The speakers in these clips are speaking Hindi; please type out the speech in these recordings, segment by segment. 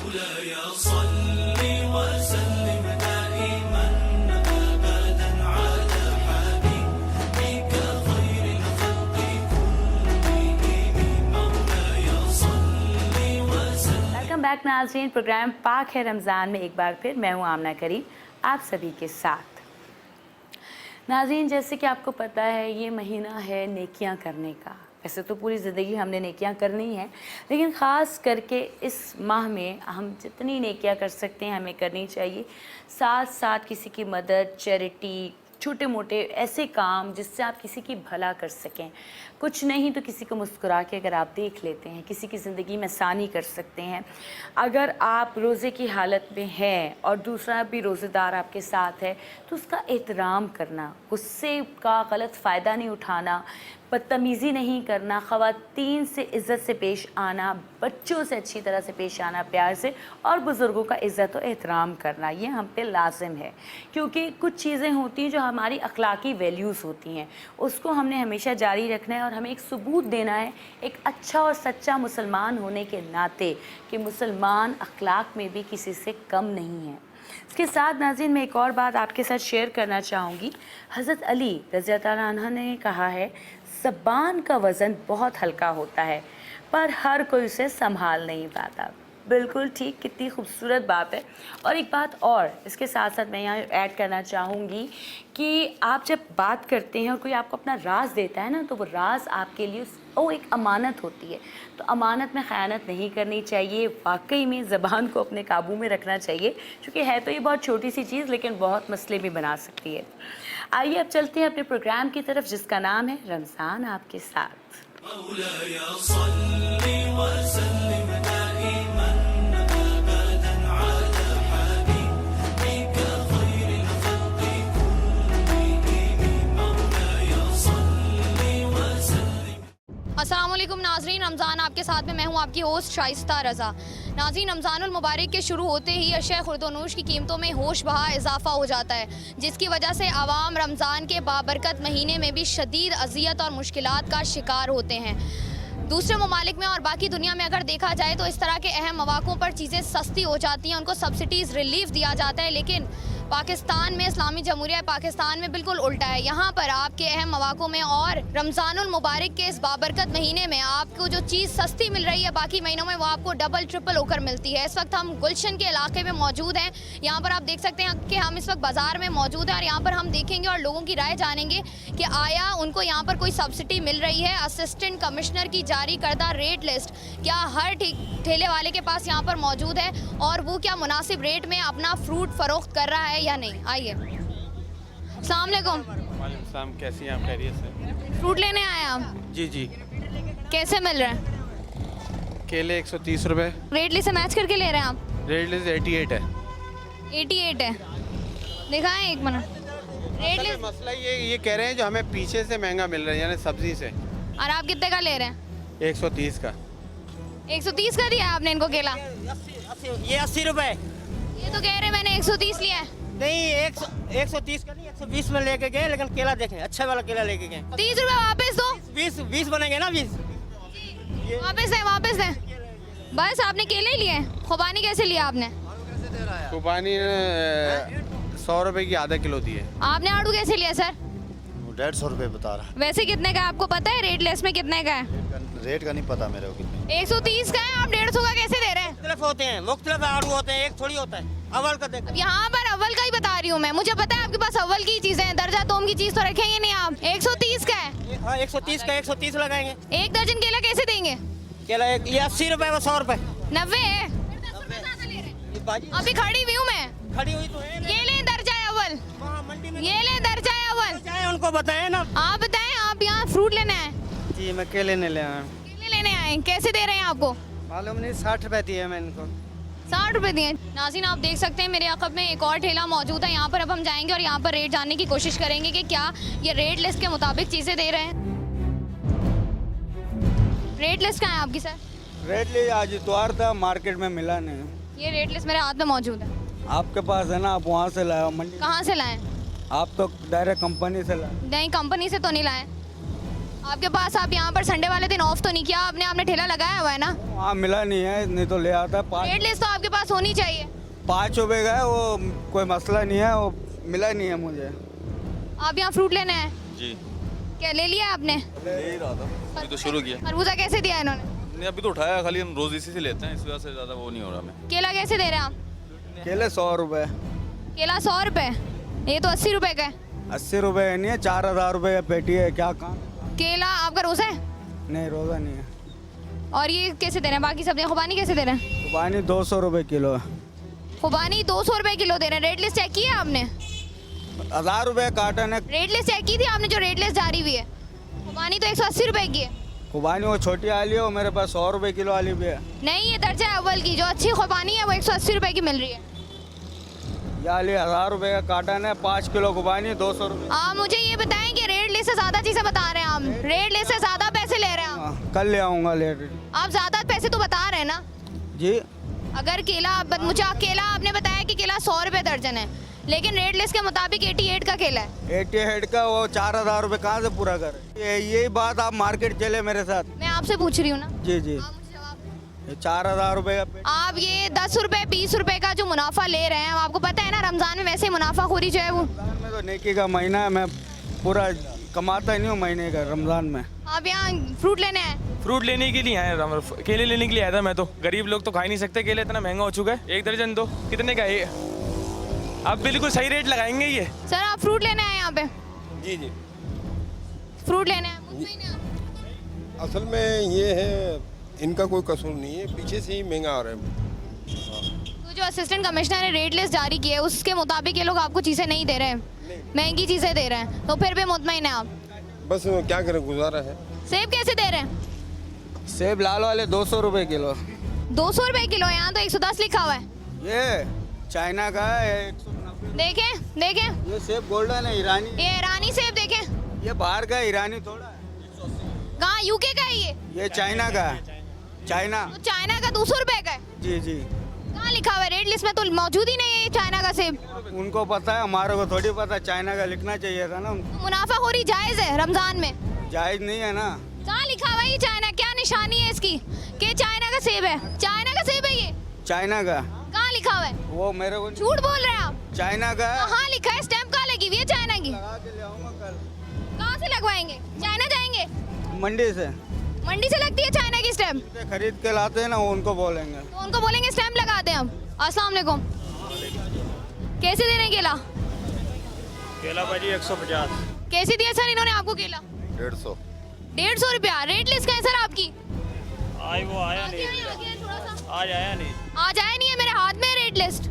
वेलकम बैक नाज़रीन, प्रोग्राम पाक है रमज़ान में एक बार फिर मैं हूँ आमना करीम आप सभी के साथ। नाज़रीन, जैसे कि आपको पता है ये महीना है नेकियां करने का। वैसे तो पूरी ज़िंदगी हमने नेकियां करनी है, लेकिन ख़ास करके इस माह में हम जितनी नेकियां कर सकते हैं हमें करनी चाहिए। साथ साथ किसी की मदद, चैरिटी, छोटे मोटे ऐसे काम जिससे आप किसी की भला कर सकें। कुछ नहीं तो किसी को मुस्कुरा के अगर आप देख लेते हैं, किसी की ज़िंदगी में आसानी कर सकते हैं। अगर आप रोज़े की हालत में हैं और दूसरा भी रोज़ेदार आपके साथ है तो उसका एहतराम करना, गुस्से का गलत फ़ायदा नहीं उठाना, बदतमीज़ी नहीं करना, ख़वातीन से इज़्ज़त से पेश आना, बच्चों से अच्छी तरह से पेश आना प्यार से, और बुज़ुर्गों का इज़्ज़त और एहतराम करना, ये हम पे लाज़िम है। क्योंकि कुछ चीज़ें होती हैं जो हमारी अखलाकी वैल्यूज़ होती हैं, उसको हमने हमेशा जारी रखना है और हमें एक सबूत देना है एक अच्छा और सच्चा मुसलमान होने के नाते कि मुसलमान अखलाक में भी किसी से कम नहीं है। इसके साथ नाज़रीन मैं एक और बात आपके साथ शेयर करना चाहूँगी। हज़रत अली रज़ी अल्लाह अन्हु ने कहा है, ज़बान का वज़न बहुत हल्का होता है पर हर कोई उसे संभाल नहीं पाता। बिल्कुल ठीक, कितनी खूबसूरत बात है। और एक बात और इसके साथ साथ मैं यहाँ ऐड करना चाहूँगी कि आप जब बात करते हैं और कोई आपको अपना राज देता है ना, तो वो राज आपके लिए वो एक अमानत होती है। तो अमानत में ख़यानत नहीं करनी चाहिए। वाकई में ज़बान को अपने काबू में रखना चाहिए, क्योंकि है तो ये बहुत छोटी सी चीज़ लेकिन बहुत मसले भी बना सकती है। आइए अब चलते हैं अपने प्रोग्राम की तरफ जिसका नाम है रमज़ान आपके साथ। अस्सलाम वालेकुम नाज़रीन, रमज़ान आपके साथ में मैं हूँ आपकी होस्ट शाइस्ता रज़ा। नाज़रीन, रमज़ानुल मुबारक के शुरू होते ही अशय खुर्दोनूश की कीमतों में होश बहा इजाफा हो जाता है, जिसकी वजह से आवाम रमज़ान के बाबरकत महीने में भी शदीद अज़ियत और मुश्किलात का शिकार होते हैं। दूसरे ममालिक में और बाकी दुनिया में अगर देखा जाए तो इस तरह के अहम मौक़ों पर चीज़ें सस्ती हो जाती हैं, उनको सब्सिडीज़ रिलीफ दिया जाता है। लेकिन पाकिस्तान में, इस्लामी जमहूरिया पाकिस्तान में बिल्कुल उल्टा है। यहाँ पर आपके अहम मौक़ों में और रमज़ानुल मुबारक के इस बाबरकत महीने में आपको जो चीज़ सस्ती मिल रही है बाकी महीनों में वो आपको डबल ट्रिपल होकर मिलती है। इस वक्त हम गुलशन के इलाके में मौजूद हैं। यहाँ पर आप देख सकते हैं कि हम इस वक्त बाज़ार में मौजूद हैं और यहाँ पर हम देखेंगे और लोगों की राय जानेंगे कि आया उनको यहाँ पर कोई सब्सिडी मिल रही है। असिस्टेंट कमिश्नर की जारी करदा रेट लिस्ट क्या हर ठेले वाले के पास यहाँ पर मौजूद है और वो क्या मुनासिब रेट में अपना फ्रूट फ़रोख्त कर रहा है या नहीं। आइए। अस्सलाम वालेकुम। वालेकुम सलाम, कैसी हैं आप? खैरियत से? फ्रूट लेने आए आप? जी जी। कैसे मिल रहे हैं? केले 130 रुपये। रेट लिस्ट से मैच करके ले रहे हैं आप? रेट लिस्ट 88 है। 88 है, दिखाएं एक मिनट। रेट लिस्ट मसला ये कह रहे हैं जो हमें पीछे से महंगा मिल रहा है, यानी सब्जी से। और आप कितने का ले रहे हैं? 130 का। 130 का दिया आपने इनको केला? ये 80 रुपए। ये तो कह रहे मैंने 130 लिया है। नहीं, 130 का नहीं, 120 में लेके गए, लेकिन केला देखें अच्छा वाला केला लेके गए। 30 रुपए वापस दो। 20 बनेंगे ना, 20 वापस दें। बस आपने केले ही लिए। खुबानी कैसे लिया आपने? खुबानी 100 रुपये की आधा किलो दी है। आपने आड़ू कैसे लिया सर? 150 रुपये बता रहा। वैसे कितने का आपको पता है? रेट लेस में कितने का है? रेट का नहीं पता मेरे को कितने। 130 का है, आप 150 का कैसे दे रहे हैं? मुख्तलिफ होते हैं, मुख्तलिफ आड़ू होते हैं, एक थोड़ी होता है। अव्वल का देख। अब यहाँ पर अव्वल का ही बता रही हूँ मैं, मुझे पता है आपके पास अव्वल की चीजें हैं, दर्जा तोम की चीज तो रखेंगे नहीं आप। 130 का है। हाँ, 130 का 130 लगाएंगे। एक दर्जन केला कैसे देंगे? केला ये 80 रुपए व 100 रुपए। 90 है। अभी खड़ी हुई हूँ मैं। खड़ी हुई तो है। ये ले दर्जा अव्वल, मंडी में ये ले दर्जा अव्वल। जाए उनको बताएं ना। आप बताएं, आप यहाँ फ्रूट लेने आए? जी, मैं केले नहीं ले आया। केले लेने आए, कैसे दे रहे हैं आपको? मालूम नहीं, 60 रुपए दिए मैं इनको। 60 रुपए दिए। नाज़रीन, आप देख सकते हैं मेरे अक़ब में एक और ठेला मौजूद है। यहाँ पर अब हम जाएंगे और यहाँ पर रेट जानने की कोशिश करेंगे कि क्या ये रेट लिस्ट के मुताबिक चीज़ें दे रहे हैं। रेट लिस्ट कहाँ है आपकी सर? रेट लिस्ट आज इतवार था, मार्केट में मिला नहीं। ये रेट लिस्ट मेरे हाथ में मौजूद है। आपके पास है ना, आप वहाँ से लाए मंडी? कहाँ से लाएं? आप तो डायरेक्ट कंपनी से लाए। नहीं, कंपनी से तो नहीं लाए। आपके पास, आप यहाँ पर संडे वाले दिन ऑफ तो नहीं किया आपने? आपने ठेला लगाया हुआ है ना? वहाँ मिला नहीं है, नहीं तो ले आता। रेट लिस्ट तो आपके पास होनी चाहिए। 5 रुपए का है, वो कोई मसला नहीं है, वो मिला नहीं है मुझे। आप यहाँ फ्रूट लेने हैं? जी क्या ले लिया आपने? ले ही रहा था, अभी तो शुरू किया। खरबूजा कैसे दिया इन्होंने? नहीं अभी तो उठाया, खाली हम रोज इसी से लेते हैं, इस वजह से ज़्यादा वो नहीं हो रहा हमें। केला कैसे दे रहे हैं आप? केले 100 रुपए। केला 100 रुपए, ये तो 80 रुपए का है। 80 रुपए नहीं है, 4000 रुपए का पेटी है, क्या काम? केला आपका रोज़ा है? नहीं, रोज़ा नहीं है। और ये कैसे दे रहे हैं? बाकी सब्जियाँ खुबानी कैसे दे रहे हैं? खुबानी 200 रुपए किलो है। खुबानी 200 रुपए किलो दे रहे हैं। रेट लिस्ट चेक की है आपने? 1000 रुपए कार्टन है। रेट लिस्ट चेक की थी आपने? जो रेट लिस्ट जारी हुई है, खुबानी तो 180 रुपए की है। खुबानी वो छोटी वाली है, वो मेरे पास 100 रुपए किलो वाली भी है। नहीं, ये दर्जा अव्वल की जो अच्छी खुबानी है वो 180 रुपए की मिल रही है। ये वाली 1000 रुपए का कार्टन है, 5 किलो खुबानी 200 रुपए। आप मुझे ये बताएं कि रेट लिस्ट से ज़्यादा चीज़ें बता रहे हैं आप, रेट लिस्ट से ज़्यादा पैसे ले रहे हैं आप। कल ले आऊँगा लेट। आप ज़्यादा पैसे तो बता रहे हैं ना? जी अगर केला, मुझे केला आपने बताया कि केला 100 रुपए दर्जन है, लेकिन रेट लिस्ट के मुताबिक 88 का केला है। 88 का, वो 4000 रुपए कहाँ से पूरा करे? यही बात आप मार्केट चले मेरे साथ। मैं आपसे पूछ रही हूँ ना। जी जी, आप मुझे जवाब दें। 4000 रुपए का पेटी। आप ये 10 रुपए 20 रुपए का जो मुनाफा ले रहे हैं, आपको पता है ना रमजान में वैसे मुनाफाखोरी जो है वो। रमजान में तो नेकी का महीना है, मैं पूरा कमाता ही नहीं हूँ महीने का रमजान में। आप यहाँ फ्रूट लेने आए? फ्रूट लेने के लिए आए हैं, केले लेने के लिए आया था मैं तो। गरीब लोग तो खा ही नहीं सकते केले, इतना महंगा हो चुका है। 1 दर्जन दो, कितने का है ये? आप बिल्कुल सही रेट लगाएंगे ये? सर आप फ्रूट लेने आए यहाँ पे? जी जी। फ्रूट लेने आए, मुतमईन हैं आप? असल में ये है, इनका कोई कसूर नहीं है, पीछे से ही महंगा आ रहा है। तो जो असिस्टेंट कमिश्नर ने रेट लिस्ट जारी की है उसके मुताबिक ये लोग आपको चीज़ें नहीं दे रहे हैं, महंगी चीज़ें दे रहे हैं, तो फिर भी मुतमईन है आप? बस क्या करें, गुजारा है। सेब कैसे दे रहे हैं? सेब लाल वाले 200 रुपए किलो। 200 रुपए किलो, यहाँ तो 110 लिखा हुआ है। ये चाइना का है, 190। देखें देखें, ये सेब गोल्डन है, ईरानी। ये ईरानी सेब देखें। ये बाहर का है, ईरानी थोड़ा है। कहाँ, यूके का है ये? ये चाइना का है, चाइना। तो चाइना का 200 रुपए का है? जी जी, कहाँ लिखा हुआ है? रेट लिस्ट में तो मौजूद ही नहीं है ये चाइना का सेब। उनको पता है, हमारे को थोड़ी पता। चाइना का लिखना चाहिए था ना उनको। मुनाफाखोरी जायज़ है रमजान में? जायज नहीं है ना। कहाँ लिखा हुआ है ये चाइना? क्या निशानी है इसकी कि चाइना का सेब है? चाइना का सेब है ये? चाइना का कहाँ लिखा हुआ है? वो मेरे को झूठ बोल रहे हैं आप। चाइना का है। कहाँ लिखा है? स्टैम्प कहाँ लगी हुई है चाइना की? लगा के ले आऊंगा कल। कहाँ से लगवाएंगे? चाइना जाएंगे? मंडी से। मंडी से लगती है चाइना की स्टैम्प? खरीद के लाते हैं ना, वो उनको बोलेंगे। तो उनको बोलेंगे स्टैम्प लगा दें हम। अस्सलाम वालेकुम। कैसे दे रहे हैं केला? केला भाजी 150। कैसे दिया सर इन्होंने आपको केला? 150। 150 रुपया। रेट लिस्ट का है सर आपकी? आज वो आया आगे नहीं, आइए, आगे थोड़ा सा। आज आया नहीं। आज आया नहीं है, मेरे हाथ में है रेट लिस्ट।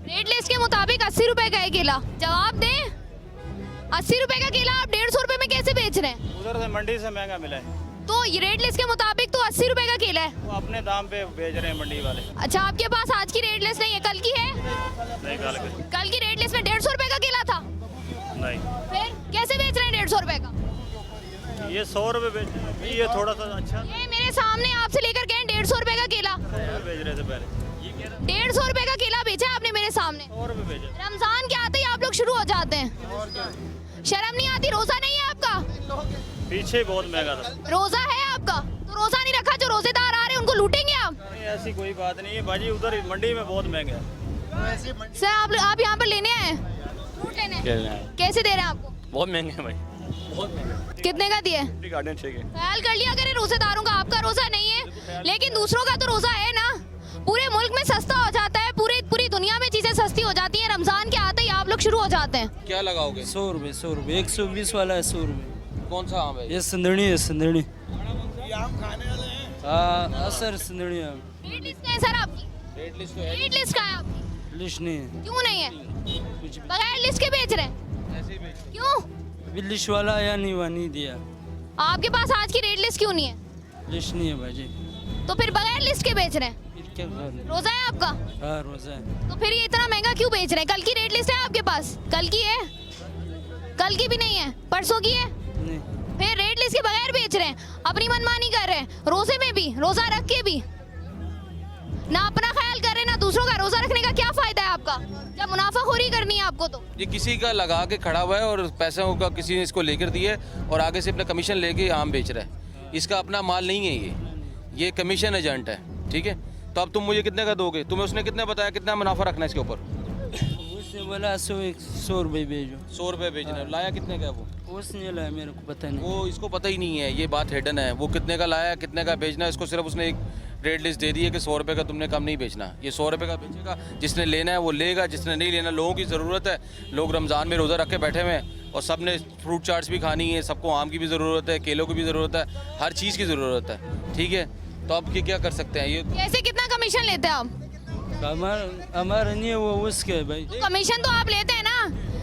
रेट लिस्ट के मुताबिक 80 रुपए का है केला। जवाब दें, 80 रुपए का केला आप 150 रुपए में कैसे बेच रहे हैं? उधर से मंडी से महंगा मिला है, तो ये रेट लिस्ट के मुताबिक तो 80 रुपए का केला है। वो अपने दाम पे बेच रहे हैं मंडी वाले। अच्छा, आपके पास आज की रेट लिस्ट नहीं है, कल की है? नहीं कल की रेट लिस्ट में 150 रुपए का केला था। नहीं, फिर कैसे बेच रहे हैं 150 रुपए का? ये 100 रुपए बेच रहे हैं। ये थोड़ा सा अच्छा ये मेरे सामने आपसे लेकर गए 150 रुपए का केला। बेच रहे थे पहले। 150 रुपए का केला बेचा आपने मेरे सामने। 100 रुपए बेचे। रमजान के आते ही आप लोग शुरू हो जाते हैं। शर्म नहीं आती? रोजा नहीं है आपका? पीछे बहुत महंगा था। रोजा है आपका तो रोजा नहीं रखा, जो रोजेदार आ रहे हैं उनको लूटेंगे आप? नहीं, ऐसी कोई बात नहीं है भाजी, उधर मंडी में बहुत महंगा है। सर आप यहाँ पर लेने आए हैं? फ्रूट लेने आए? कैसे दे रहे हैं आपको? बहुत महंगे हैं भाई, बहुत महंगे। कितने का दिए? गार्डन चाहिए। ख्याल कर लिया करें रोजेदारों का। आपका रोजा नहीं है लेकिन दूसरों का तो रोजा है ना। पूरे मुल्क में सस्ता हो जाता है, पूरी दुनिया में चीजें सस्ती हो जाती हैं। रमजान के आते ही आप लोग शुरू हो जाते हैं। क्या लगाओगे? 100 रुपए, 100 रुपए। 120 वाला है 100 रुपए। कौन सा आम है? ये सिंदड़ी है, सिंदड़ी। हाँ सर, सिंदड़ी आम। रेट लिस्ट का है सर आपकी? रेट लिस्ट तो है, रेट लिस्ट का है आपकी? लिस्ट नहीं है। क्यों नहीं है? कुछ भी। बगैर लिस्ट के बेच रहे हैं? ऐसे ही बेच। क्यों? अभी लिस्ट वाला आया नहीं, वहाँ नहीं दिया। आपके पास आज की रेट लिस्ट क्यों नहीं है? लिस्ट नहीं है भाजी। तो फिर बगैर लिस्ट के बेच रहे हैं? फिर क्या करें? रोजा है आपका? हाँ, रोजा है। तो फिर ये इतना महंगा क्यों बेच रहे हैं? कल की रेट लिस्ट है आपके पास? कल की है? कल की भी नहीं है, परसों की है? नहीं, फिर रेट लिस्ट के बगैर बेच रहे हैं, अपनी मनमानी कर रहे हैं। रोजे में भी, रोजा रख के भी ना अपना ख्याल कर रहे हैं ना दूसरों का। रोजा रखने का क्या फायदा है आपका जब मुनाफाखोरी करनी है आपको तो? ये किसी का लगा के खड़ा हुआ है और पैसों का किसी ने इसको लेकर दिया है और आगे से अपना कमीशन लेके आम बेच रहा है। इसका अपना माल नहीं है ये कमीशन एजेंट है, ठीक है। तो अब तुम मुझे कितने का दोगे? तुम्हें उसने कितने बताया कितना मुनाफा रखना है इसके ऊपर? उसने बोला 100 रुपये भेजो। 100 रुपये भेजना है। लाया कितने का वो? उसने लाया, मेरे को पता नहीं। वो इसको पता ही नहीं है, ये बात हिडन है। वो कितने का लाया कितने का बेचना है, इसको सिर्फ उसने एक रेट लिस्ट दे दी है कि 100 रुपये का तुमने कम नहीं बेचना। ये 100 रुपये का बेचेगा, जिसने लेना है वो लेगा, जिसने नहीं लेना। लोगों की ज़रूरत है, लोग रमज़ान में रोज़ा रख के बैठे हुए हैं और सब ने फ्रूट चाट्स भी खानी है, सबको आम की भी ज़रूरत है, केलों की भी ज़रूरत है, हर चीज़ की ज़रूरत है, ठीक है। तो अब क्या कर सकते हैं ये? कैसे कितना कमीशन लेते हैं आप? हमारा नहीं है, वो उसके है भाई। तो कमीशन तो आप लेते हैं ना,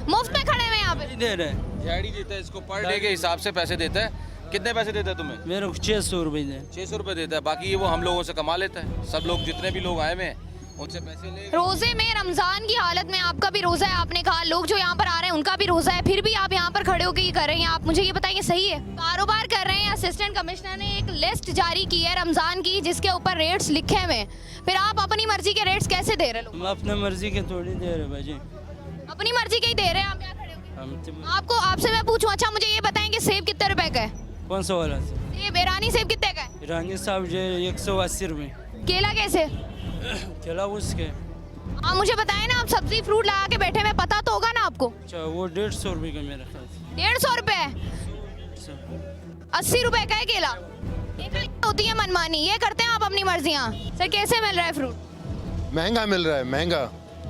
मुफ्त में खड़े हुए यहाँ पे। दे रहे हैं। दिहाड़ी देता है इसको, पर डे के हिसाब से पैसे देता है। कितने पैसे देता है तुम्हें? मेरे को 600 रुपये दे। 600 रुपये देता है, बाकी ये वो हम लोगों से कमा लेता है। सब लोग जितने भी लोग आए हुए हैं उनसे पैसे ले। रोजे में रमजान की हालत में आपका भी रोजा है, आपने कहा लोग जो यहाँ पर आ रहे हैं उनका भी रोजा है, फिर भी आप यहाँ पर खड़े होकर ये कर रहे हैं। आप मुझे ये बताइए सही है? कारोबार कर रहे हैं। असिस्टेंट कमिश्नर ने एक लिस्ट जारी की है रमजान की जिसके ऊपर रेट्स लिखे हुए हैं, फिर आप अपनी मर्जी के रेट्स कैसे दे रहे हो? हम अपने मर्जी के थोड़ी दे रहे भाई, अपनी मर्जी के ही दे रहे हैं आप यहाँ खड़े होकर। हम आपको आपसे मैं पूछूं, अच्छा मुझे ये बताएं कि सेब कितने रुपए का है? कौन सा वाला से? सेब ईरानी सेब कितने का है? ईरानी साहब जो 180 रुपये। केला कैसे? केला उसके। आप मुझे बताएं ना, आप सब्जी फ्रूट लगा के बैठे हुए, पता तो होगा ना आपको। अच्छा वो 150 रुपये का मेरा ख्याल से। 150 रुपए? 80 रुपए का है केला। ये होती है मनमानी, ये करते हैं आप अपनी मर्जियाँ। सर कैसे मिल रहा है फ्रूट? महंगा मिल रहा है, महंगा।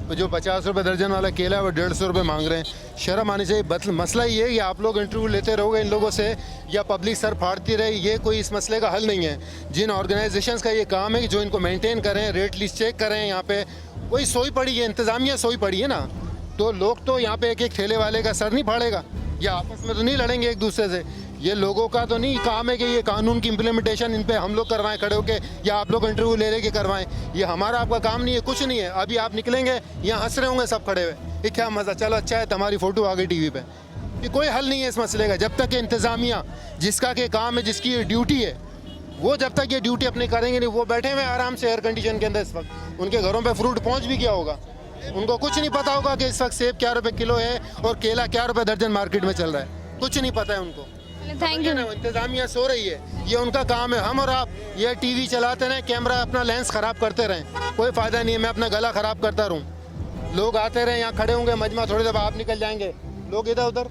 तो जो 50 रुपये दर्जन वाला केला है वो 150 रुपये मांग रहे हैं। शर्म आनी चाहिए। मसला ये है कि आप लोग इंटरव्यू लेते रहोगे इन लोगों से या पब्लिक सर फाड़ती रहे, ये कोई इस मसले का हल नहीं है। जिन ऑर्गेनाइजेशंस का ये काम है कि जो इनको मेंटेन करें, रेट लिस्ट चेक करें, यहाँ पे वही सोई पड़ी है, इंतज़ामिया सोई पड़ी है ना। तो लोग तो यहाँ पे एक एक ठेले वाले का सर नहीं फाड़ेगा, या आपस में तो नहीं लड़ेंगे एक दूसरे से। ये लोगों का तो नहीं काम है कि ये कानून की इम्प्लीमेंटेशन इन पे हम लोग करवाएं खड़े होके, या आप लोग इंटरव्यू ले के करवाएं। ये हमारा आपका काम नहीं है, कुछ नहीं है। अभी आप निकलेंगे यहाँ हंस रहे होंगे सब खड़े हुए, ये क्या मज़ा, चलो अच्छा है तुम्हारी फ़ोटो आ गई टीवी पे। ये कोई हल नहीं है इस मसले का जब तक कि इंतज़ामिया जिसका के काम है, जिसकी ड्यूटी है, वो जब तक ये ड्यूटी अपनी करेंगे नहीं। वो बैठे हुए आराम से एयर कंडीशन के अंदर इस वक्त, उनके घरों पे फ्रूट पहुंच भी गया होगा, उनको कुछ नहीं पता होगा कि इस वक्त सेब क्या रुपए किलो है और केला क्या रुपए दर्जन मार्केट में चल रहा है, कुछ नहीं पता है उनको। Thank you. इंतजामिया सो रही है, ये उनका काम है। हम और आप ये टीवी चलाते रहें, कैमरा अपना लेंस खराब करते रहें, कोई फायदा नहीं है। मैं अपना गला खराब करता रहूँ, लोग आते रहे यहाँ खड़े होंगे मजमा, थोड़ी देर आप निकल जाएंगे, लोग इधर उधर।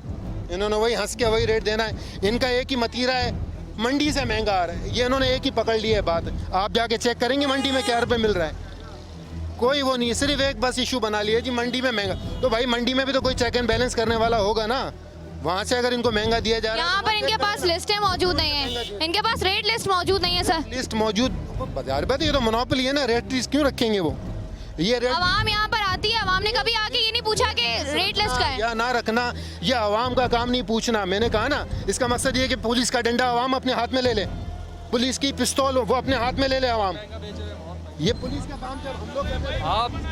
इन्होंने वही हंस के वही रेट देना है। इनका एक ही मतीरा है, मंडी से महंगा आ रहा है। ये इन्होंने एक ही पकड़ ली है बात। आप जाके चेक करेंगे मंडी में क्या रुपये मिल रहा है, कोई वो नहीं, सिर्फ एक बस इशू बना लिया जी मंडी में महंगा। तो भाई मंडी में भी तो कोई चेक एंड बैलेंस करने वाला होगा ना, वहाँ से अगर इनको महंगा दिया जा रहा है। यहाँ पर इनके पास लिस्टें मौजूद नहीं है, इनके पास रेट लिस्ट मौजूद नहीं है सर। लिस्ट मौजूद बाजार पे, तो ये तो मोनोपोली है ना, रेट लिस्ट क्यों रखेंगे वो? ये रेट आवाम यहाँ पर आती है, आवाम ने कभी आके ये नहीं पूछा कि रेट लिस्ट का है या ना रखना, ये आवाम का काम नहीं पूछना। मैंने कहा ना, इसका मकसद ये कि पुलिस का डंडा आवाम अपने हाथ में ले ले, पुलिस की पिस्तौल वो अपने हाथ में ले ले आवाम। ये पुलिस का काम हम लोग कहते हैं।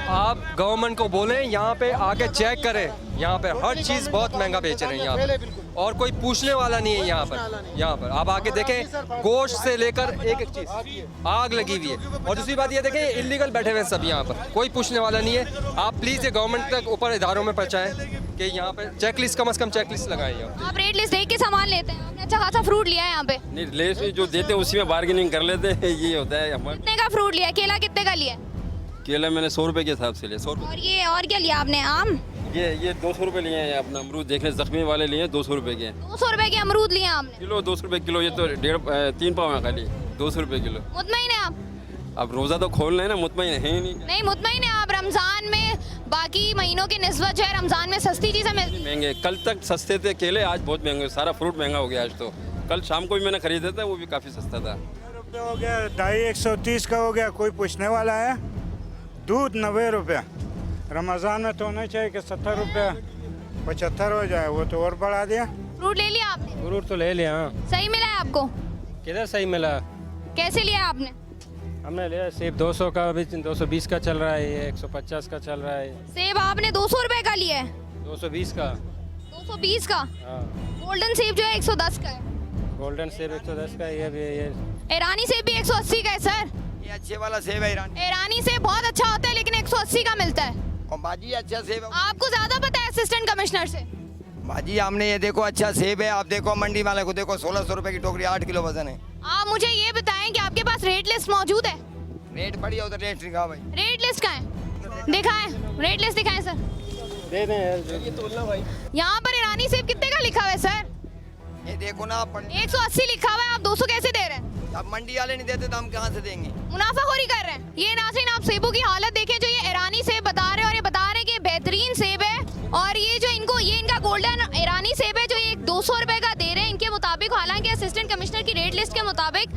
आप गवर्नमेंट को बोलें यहाँ पे आके चेक करें, यहाँ पे हर चीज़ बहुत महंगा बेच रहे हैं यहाँ पे, और कोई पूछने वाला नहीं है यहाँ पर। आप आके देखें, गोश्त से लेकर एक एक चीज़ आग लगी हुई है। और दूसरी बात ये देखें, इलीगल बैठे हुए हैं सब यहाँ पर, कोई पूछने वाला नहीं है। आप प्लीज़ ये गवर्नमेंट तक ऊपर इदारों में पहुँचाएं कि यहाँ पे चेक लिस्ट, कम से कम चेक लिस्ट लगाएं। आप रेट लिस्ट देख के सामान लेते हैं? आपने अच्छा खासा फ्रूट लिया है यहाँ पे? नहीं, लेस जो देते हैं उसी में बार्गेनिंग कर लेते हैं, ये होता है हमारे। कितने का फ्रूट लिया? केला कितने का लिया? केला मैंने 100 रुपये के हिसाब से लिया, 100 रुपये। और क्या लिया आपने? आम? ये 200 रुपये लिए हैं अपना। अमरूद देख रहे जख्मी वाले लिए 200 रुपये के। 200 रुपए के अमरूद लिए आपने? किलो 200 रुपये किलो, ये तो 3 पाव है खाली, 200 रुपये किलो। मुतमईन है आप? अब रोज़ा तो खोल रहे हैं ना, मुतमईन है ही नहीं मुतमईन है आप? रमजान में बाकी महीनों की निस्बत जो है रमजान में सस्ती चीज़ें मिलती? महंगे, कल तक सस्ते थे केले, आज बहुत महंगे, सारा फ्रूट महंगा हो गया आज तो। कल शाम को भी मैंने खरीदा था, वो भी काफ़ी सस्ता था। हो गया 250 130 का हो गया, कोई पूछने वाला है? दूध 90 रुपये, रमज़ान में तो होना चाहिए कि 70 रुपये 75 हो जाए, वो तो और बढ़ा दिया। फ्रूट ले लिया आपने? फ्रूट तो ले लिया। सही मिला है आपको? किधर सही मिला? कैसे लिया आपने? हमने लिया सेब 200 का, अभी 220 का चल रहा है, ये 150 का चल रहा है। सेब आपने 200 रुपए का लिया है? 220 का। 220 का? हाँ। गोल्डन सेब जो है 110 का है। गोल्डन सेब 110 का, ये ईरानी सेब भी 180 का है सर। ये अच्छे वाला सेब है ईरानी। ईरानी सेब बहुत अच्छा होता है लेकिन 180 का मिलता है। बाजी अच्छा सेब आपको ज्यादा पता है असिस्टेंट कमिश्नर से? बाजी हमने ये देखो अच्छा सेब है, आप देखो मंडी वाले को देखो 1600 रुपए की टोकरी 8 किलो वजन है। आप मुझे ये बताएं कि आपके पास रेट लिस्ट मौजूद है? रेट पड़ी है उधर, रेट दिखाओ भाई। रेट लिस्ट कहाँ है? दिखाएं, रेट लिस्ट दिखाएं सर। दे दें यार, ये तोलना भाई। यहाँ पर ईरानी सेब कितने का लिखा हुआ है सर? ये देखो ना, 180 लिखा हुआ है, आप 200 कैसे दे रहे हैं? अब मंडी वाले नहीं देते तो हम कहाँ से देंगे? मुनाफाखोरी कर रहे हैं। ये नाज़रीन आप सेबों की हालत देखें, जो ये ईरानी सेब बता रहे हैं और ये बता रहे हैं कि बेहतरीन सेब है, और ये जो इनको ये इनका गोल्डन ईरानी सेब है जो ये 200 रुपए का दे रहे हैं इनके मुताबिक। हालांकि असिस्टेंट कमिश्नर की रेट लिस्ट के मुताबिक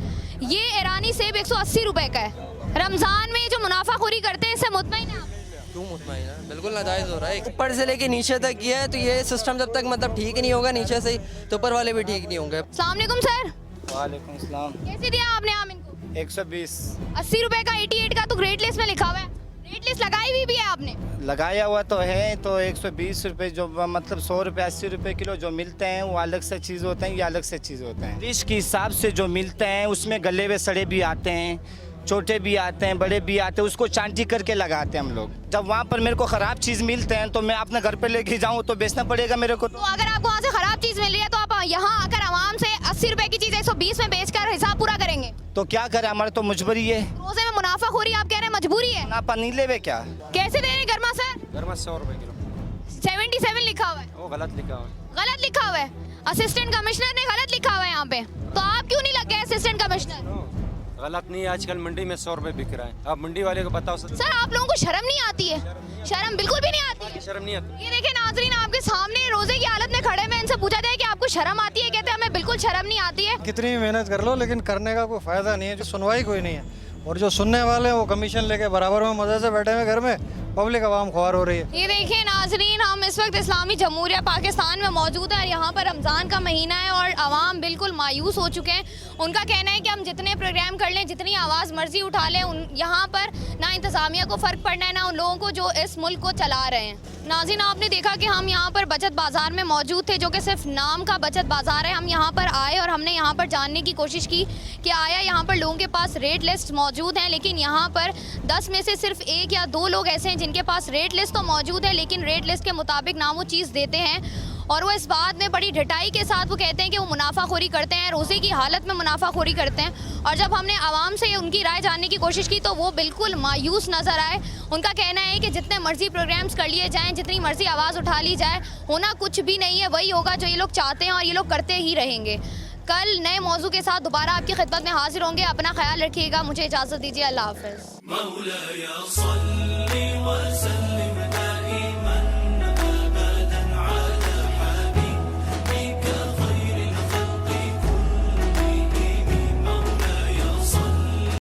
ये ईरानी सेब 180 रुपए का है। रमजान में जो मुनाफाखोरी करते हैं इससे मुतमईन है आप? क्यों मुतमईन है? बिल्कुल नाजायज़ हो रहा है। ऊपर से लेके नीचे तक किया है, तो ये सिस्टम जब तक मतलब ठीक नहीं होगा नीचे से ही, तो ऊपर वाले भी ठीक नहीं होंगे। अस्सलाम वालेकुम सर। वालेकुम सलाम। कैसे दिया आपने आम इनको? 120 80 रुपए का 88 का तो रेट लिस्ट में लिखा हुआ है। रेट लिस्ट लगाई हुई भी है आपने? लगाया हुआ तो है, तो 120 रुपए जो मतलब 100 रुपए 80 रुपए किलो जो मिलते हैं वो अलग से चीज़ होते हैं, ये अलग से चीज़ होते हैं। डिश के हिसाब से जो मिलते हैं उसमें गले हुए सड़े भी आते हैं, छोटे भी आते हैं, बड़े भी आते हैं, उसको चांटी करके लगाते हैं हम लोग। जब वहाँ पर मेरे को ख़राब चीज़ मिलते हैं तो मैं अपने घर पे लेके जाऊँ तो बेचना पड़ेगा मेरे को। तो अगर आपको वहाँ से खराब चीज़ मिल रही है तो आप यहाँ आकर आवाम से 80 रुपए की चीज़ 120 में बेचकर हिसाब पूरा करेंगे? तो क्या करें, हमारे तो मजबूरी है। रोजे में मुनाफाखोरी आप कह रहे हैं मजबूरी है? मुनाफा नहीं लेवे क्या? कैसे दे रहे हैं गर्मा सर? गर्मा 100 रुपए किलो। 77 लिखा हुआ है। वो गलत लिखा हुआ है। गलत लिखा हुआ है, असिस्टेंट कमिश्नर ने गलत लिखा हुआ है यहाँ पे। तो आप क्यों नहीं लग गए असिस्टेंट कमिश्नर? गलत नहीं है, आजकल मंडी में 100 रुपए बिक रहा है। आप मंडी वाले को बताओ सर आप लोगों को शर्म नहीं आती है? शर्म बिल्कुल भी नहीं आती है। शर्म नहीं आती। ये देखें नाजरीन, आपके सामने रोजे की हालत में खड़े हैं, इनसे पूछा जाए कि आपको शर्म आती है, कहते हैं हमें बिल्कुल शर्म नहीं आती है। कितनी भी मेहनत कर लो लेकिन करने का कोई फायदा नहीं है, जो सुनवाई कोई नहीं है, और जो सुनने वाले हैं वो कमीशन लेके बराबर में मजे से बैठे हुए घर में, पब्लिक आवाम ख्वार हो रही है। ये देखिए नाजरीन, हम इस वक्त इस्लामी जमहूरिया पाकिस्तान में मौजूद है और यहाँ पर रमज़ान का महीना है और आवाम बिल्कुल मायूस हो चुके हैं। उनका कहना है कि हम जितने प्रोग्राम कर लें, जितनी आवाज़ मर्जी उठा लें, यहाँ पर ना इंतज़ामिया को फ़र्क पड़ना है, ना उन लोगों को जो इस मुल्क को चला रहे हैं। नाज़रीन आपने देखा कि हम यहाँ पर बचत बाज़ार में मौजूद थे, जो कि सिर्फ नाम का बचत बाज़ार है। हम यहाँ पर आए और हमने यहाँ पर जानने की कोशिश की कि आया यहाँ पर लोगों के पास रेट लिस्ट मौजूद हैं, लेकिन यहाँ पर 10 में से सिर्फ 1 या 2 लोग ऐसे हैं जिनके पास रेट लिस्ट तो मौजूद है, लेकिन रेट लिस्ट के मुताबिक ना वो चीज़ देते हैं। और वो इस बात में बड़ी ढिठाई के साथ वो कहते हैं कि वो मुनाफाखोरी करते हैं, रोज़े की हालत में मुनाफाखोरी करते हैं। और जब हमने आवाम से उनकी राय जानने की कोशिश की तो वो बिल्कुल मायूस नज़र आए। उनका कहना है कि जितने मर्जी प्रोग्राम्स कर लिए जाएं, जितनी मर्जी आवाज़ उठा ली जाए, होना कुछ भी नहीं है, वही होगा जो ये लोग चाहते हैं और ये लोग करते ही रहेंगे। कल नए मौजू के साथ दोबारा आपकी खिदमत में हाजिर होंगे। अपना ख्याल रखिएगा, मुझे इजाज़त दीजिए। अल्लाह हाफ़िज़।